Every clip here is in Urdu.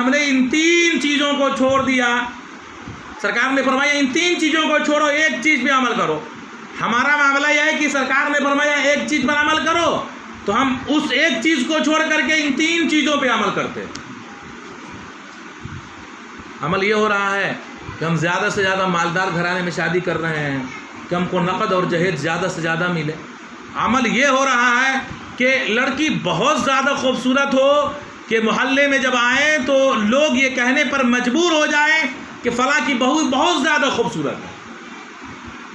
ہم نے ان 3 چیزوں کو چھوڑ دیا. سرکار نے فرمایا ان 3 چیزوں کو چھوڑو، ایک چیز پہ عمل کرو. ہمارا معاملہ یہ ہے کہ سرکار نے فرمایا ایک چیز پر عمل کرو، تو ہم اس ایک چیز کو چھوڑ کر کے ان 3 چیزوں پہ عمل کرتے ہیں. عمل یہ ہو رہا ہے کہ ہم زیادہ سے زیادہ مالدار گھرانے میں شادی کر رہے ہیں کہ ہم کو نقد اور جہیز زیادہ سے زیادہ ملے. عمل یہ ہو رہا ہے کہ لڑکی بہت زیادہ خوبصورت ہو کہ محلے میں جب آئیں تو لوگ یہ کہنے پر مجبور ہو جائیں کہ فلاں کی بہو بہت زیادہ خوبصورت ہے.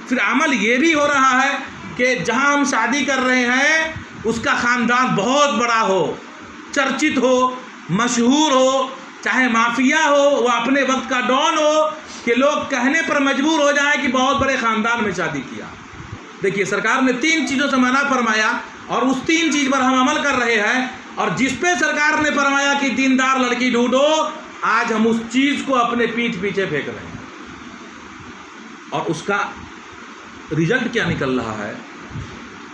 پھر عمل یہ بھی ہو رہا ہے کہ جہاں ہم شادی کر رہے ہیں اس کا خاندان بہت بڑا ہو، چرچت ہو، مشہور ہو، چاہے مافیا ہو، وہ اپنے وقت کا ڈان ہو کہ لوگ کہنے پر مجبور ہو جائیں کہ بہت بڑے خاندان میں شادی کیا. دیکھیے سرکار نے 3 چیزوں سے منع فرمایا اور اس 3 چیز پر ہم عمل کر رہے ہیں، اور جس پہ سرکار نے فرمایا کہ دیندار لڑکی ڈھونڈو، آج ہم اس چیز کو اپنے پیٹھ پیچھے پھینک رہے ہیں. اور اس کا رزلٹ کیا نکل رہا ہے،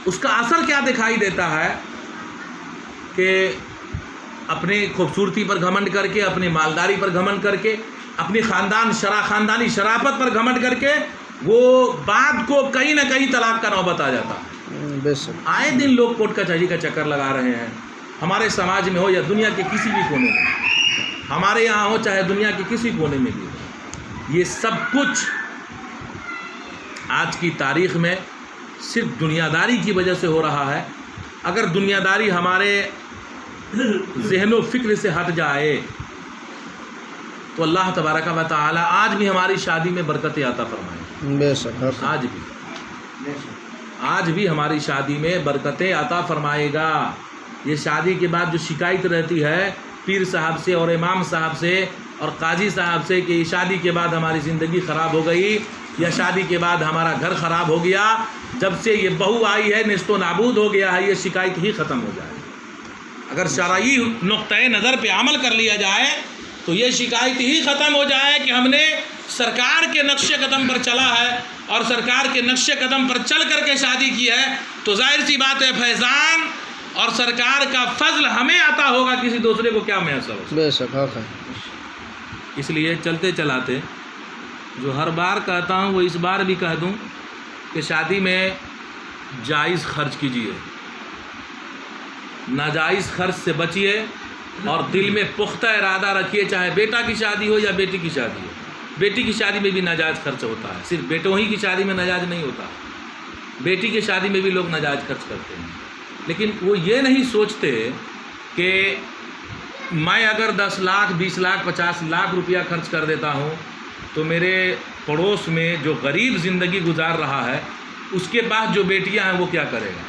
اس کا اثر کیا دکھائی دیتا ہے کہ اپنی خوبصورتی پر گھمنڈ کر کے، اپنی مالداری پر گھمنڈ کر کے، اپنی خاندانی شرافت پر گھمنڈ کر کے وہ بعد کو کہیں نہ کہیں طلاق کا نوبت آ جاتا ہے. آئے دن لوگ کوٹ کچہری کا چکر لگا رہے ہیں، ہمارے سماج میں ہو یا دنیا کے کسی بھی کونے میں، ہمارے یہاں ہو چاہے دنیا کے کسی کونے میں بھی ہو. یہ سب کچھ آج کی تاریخ میں صرف دنیا داری کی وجہ سے ہو رہا ہے. اگر دنیا داری ہمارے ذہن و فکر سے ہٹ جائے تو اللہ تبارک و تعالی آج بھی ہماری شادی میں برکت عطا فرمائے. بے شک آج بھی ہماری شادی میں برکتیں عطا فرمائے گا. یہ شادی کے بعد جو شکایت رہتی ہے پیر صاحب سے اور امام صاحب سے اور قاضی صاحب سے کہ شادی کے بعد ہماری زندگی خراب ہو گئی یا شادی کے بعد ہمارا گھر خراب ہو گیا، جب سے یہ بہو آئی ہے نیست و نابود ہو گیا ہے، یہ شکایت ہی ختم ہو جائے. اگر شرعی نقطۂ نظر پہ عمل کر لیا جائے تو یہ شکایت ہی ختم ہو جائے کہ ہم نے سرکار کے نقش قدم پر چلا ہے اور سرکار کے نقش قدم پر چل کر کے شادی کی ہے، تو ظاہر سی بات ہے فیضان اور سرکار کا فضل ہمیں عطا ہوگا، کسی دوسرے کو کیا میسر ہو. بے شک اس لیے چلتے چلاتے جو ہر بار کہتا ہوں وہ اس بار بھی کہہ دوں کہ شادی میں جائز خرچ کیجیے، ناجائز خرچ سے بچیے اور دل میں پختہ ارادہ رکھیے، چاہے بیٹا کی شادی ہو یا بیٹی کی شادی ہو. بیٹی کی شادی میں بھی ناجائز خرچ ہوتا ہے، صرف بیٹوں ہی کی شادی میں ناجائز نہیں ہوتا، بیٹی کی شادی میں بھی لوگ ناجائز خرچ کرتے ہیں. لیکن وہ یہ نہیں سوچتے کہ میں اگر 10 لاکھ 20 لاکھ 50 لاکھ روپیہ خرچ کر دیتا ہوں تو میرے پڑوس میں جو غریب زندگی گزار رہا ہے اس کے پاس جو بیٹیاں ہیں وہ کیا کرے گا.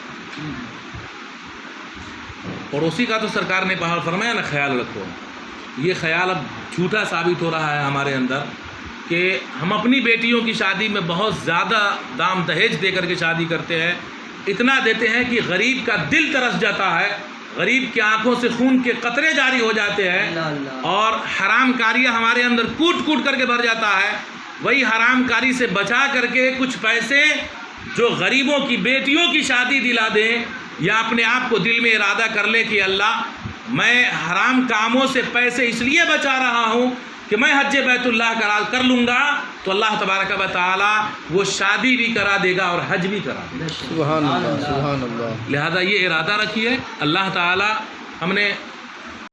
پڑوسی کا تو سرکار نے فرمایا نا خیال رکھو. یہ خیال اب جھوٹا ثابت ہو رہا ہے ہمارے اندر کہ ہم اپنی بیٹیوں کی شادی میں بہت زیادہ دام دہیج دے کر کے شادی کرتے ہیں، اتنا دیتے ہیں کہ غریب کا دل ترس جاتا ہے، غریب کی آنکھوں سے خون کے قطرے جاری ہو جاتے ہیں اور حرام کاریاں ہمارے اندر کوٹ کوٹ کر کے بھر جاتا ہے. وہی حرام کاری سے بچا کر کے کچھ پیسے جو غریبوں کی بیٹیوں کی شادی دلا دیں یا اپنے آپ کو دل میں ارادہ کر لے کہ اللہ میں حرام کاموں سے پیسے اس لیے بچا رہا ہوں کہ میں حج بیت اللہ کر لوں گا، تو اللہ تبارک و تعالی وہ شادی بھی کرا دے گا اور حج بھی کرا دے گا. سبحان اللہ سبحان اللہ. لہذا یہ ارادہ رکھیے. اللہ تعالی ہم نے